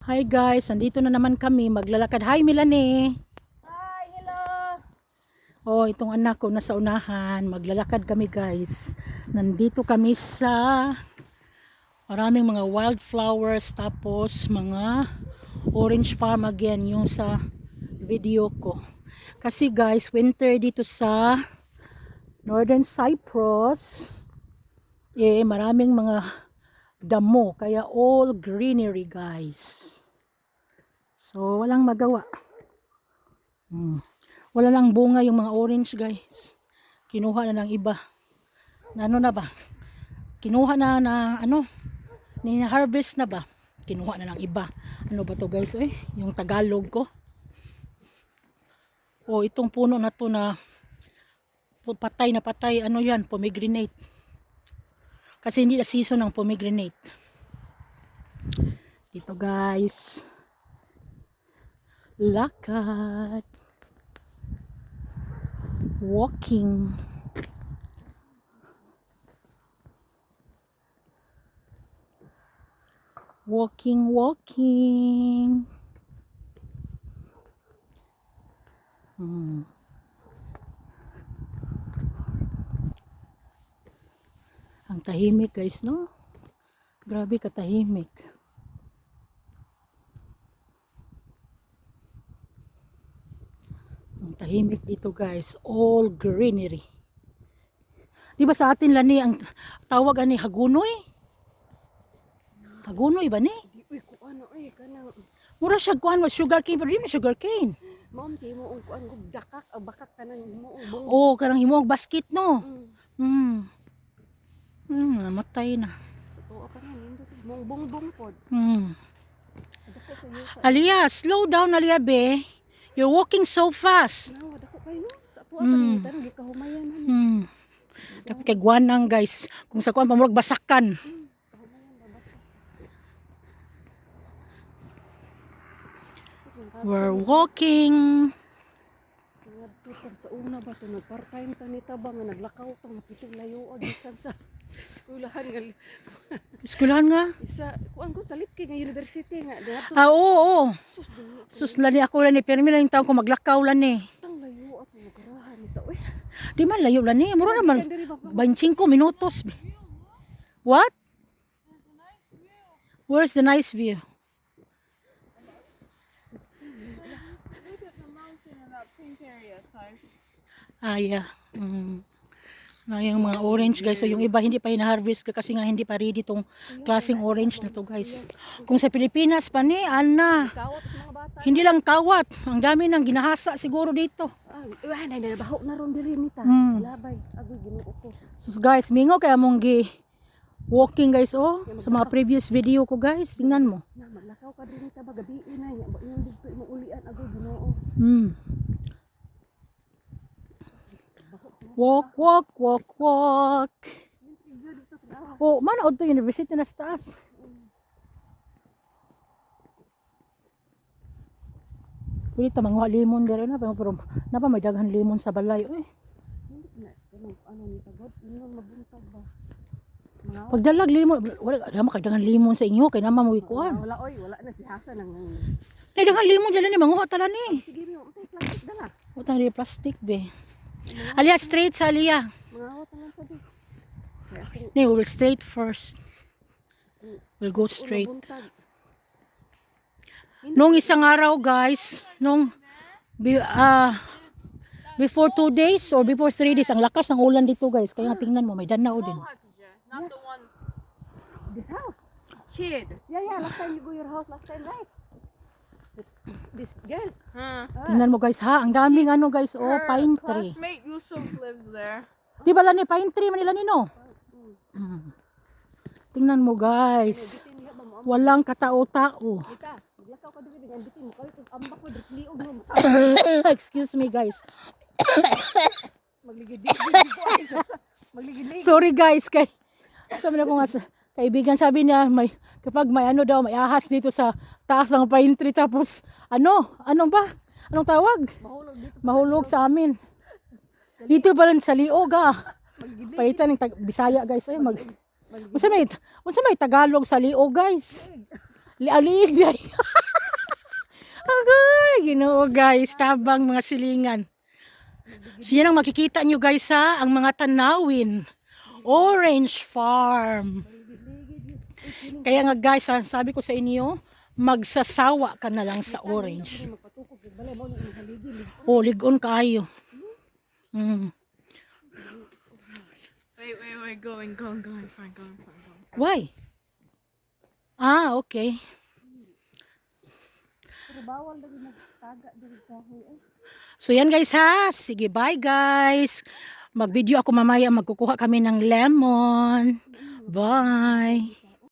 Hi guys, nandito na naman kami maglalakad. Hi Melanie. Hi, hello. Oh, itong anak ko nasa unahan. Maglalakad kami guys. Nandito kami sa maraming mga wildflowers tapos mga orange farm again yung sa video ko. Kasi guys, winter dito sa Northern Cyprus. Maraming mga damo, kaya all greenery guys. So walang magawa. Wala lang bunga yung mga orange guys. Kinuha na ng iba. Na ano na ba? Kinuha na ano? Ni-harvest na ba? Kinuha na ng iba. Ano ba to guys? Yung Tagalog ko. Oh, itong puno na to na patay na patay. Ano yan? Pomegranate. Kasi hindi na season ng pomegranate. Dito guys. Lakad. Walking. Walking. Ang tahimik guys, no? Grabe katahimik. Ang tahimik dito guys, all greenery. Di ba sa atin lani ang tawag ani hagunoy? Hagunoy ba ni? Uy, kuan oy kanang Mura siya kuan was sugar cane, pero di na sugar cane. mom si mo ang kuan gud dakak bakak kanang mo bong. Oh, karang himo basket no. Namatay na. Sa tuwa pa na nindot mong bongbong pod. Dako sa yusa. Alia, slow down Alia be. You're walking so fast. Nawa dako kay no. Sa tuwa pa ni tan gikahumayan na ni. Dako kay guanang guys. Kung sa kuan pamurag basakan. We're walking. Ngadto sa una ba to nag part time tanita ba nga naglakaw to nga pitong layo bisan sa eskwelahan nga Eskwelahan nga. isa kuan ko sa Lipki nga university nga dito. Oo. Sus lani ako lani pero may lang taon ko maglakaw lani. Tang layo at magarahan ito eh. Di man layo lani. Mura naman 25 minutos. What? Where's the nice view? Yeah. Yung mga orange guys. So yung iba hindi pa hina-harvest kasi nga hindi pa ready tong klaseng orange na to guys. Kung sa Pilipinas pa ni, Ana. Kawat sa mga bata. Hindi lang kawat. Ang dami nang ginahasa siguro dito. Ay, nabaho na ron diri nita. Labay. Agoy Ginoo ko. So guys, mingo kaya mong walking guys sa mga previous video ko guys. Tingnan mo. Na maglakaw ka diri nita ba gabi na nya. Ba yung dito mo ulian agoy Ginoo. Walk. Oh, manaod to university na sa taas. Pwede ta manguha limon dere na pero napa may daghan limon sa balay. Hindi na ano ni tagod, ingon mabuntag ba. Pagdalag limon, wala kay daghan limon sa inyo kay naman mo ikuan. Wala na si Hasan nang. Nay daghan limon dala ni manguha tala ni. Sige mi, untay plastic dala. Utang di plastic be. Alia straight sa Alia. Mga awat lang pa di. Ni we'll straight first. We'll go straight. Nung isang araw guys, before 2 days or before 3 days, ang lakas ng ulan dito guys. Kaya tingnan mo, may danaw din. Not the one. This house. Kid. Yeah, last time you go your house last time, right? This girl. Tingnan mo guys ha, ang daming ano guys, pine tree. Classmate Yusuf lives there. Di ba lani, pine tree man nila nino? Tingnan mo guys. Walang katao-tao. Kita, maglakaw ka diri dengan bitin mo kay ambak ko dres liog mo. Excuse me guys. Magligid. Magligid. Sorry guys, sabi na ko nga sa kaibigan, sabi niya kapag may ano daw, may ahas dito sa taas ng pine tree tapos anong tawag? Mahulog sa amin. Dito pa rin sa liog Palitan ng Bisaya guys. Unsa may Tagalog sa liog guys? Lialig day. Agay, Ginoo guys, tabang mga silingan. So yan ang makikita nyo guys ha, ang mga tanawin. Orange farm. Kaya nga guys, ha, sabi ko sa inyo, magsasawa ka na lang sa orange. Oh, ligon kayo. Mm. Wait, going, fine, going. Why? Ah, okay. So yan guys ha. Sige, bye guys. Mag-video ako mamaya. Magkukuha kami ng lemon. Bye.